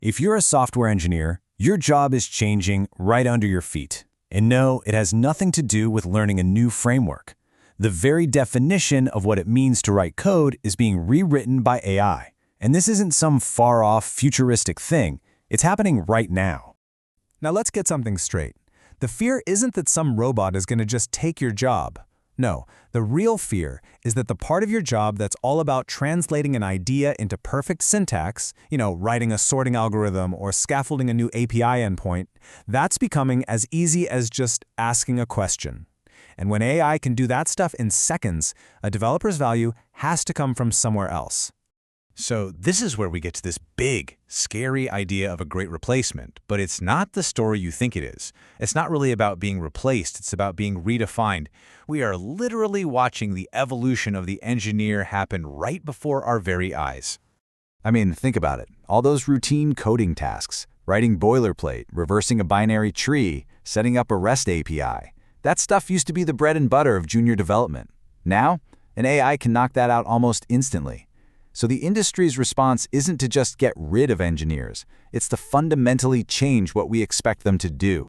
If you're a software engineer, your job is changing right under your feet. And no, it has nothing to do with learning a new framework. The very definition of what it means to write code is being rewritten by AI. And this isn't some far-off, futuristic thing. It's happening right now. Now let's get something straight. The fear isn't that some robot is going to just take your job. No, the real fear is that the part of your job that's all about translating an idea into perfect syntax, writing a sorting algorithm or scaffolding a new API endpoint, that's becoming as easy as just asking a question. And when AI can do that stuff in seconds, a developer's value has to come from somewhere else. So this is where we get to this big, scary idea of a great replacement, but it's not the story you think it is. It's not really about being replaced, it's about being redefined. We are literally watching the evolution of the engineer happen right before our very eyes. I mean, think about it. All those routine coding tasks, writing boilerplate, reversing a binary tree, setting up a REST API. That stuff used to be the bread and butter of junior development. Now, an AI can knock that out almost instantly. So the industry's response isn't to just get rid of engineers, it's to fundamentally change what we expect them to do.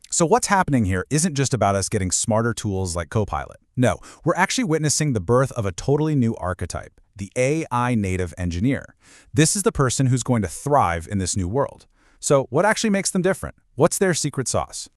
So what's happening here isn't just about us getting smarter tools like Copilot. No, we're actually witnessing the birth of a totally new archetype, the AI native engineer. This is the person who's going to thrive in this new world. So what actually makes them different? What's their secret sauce?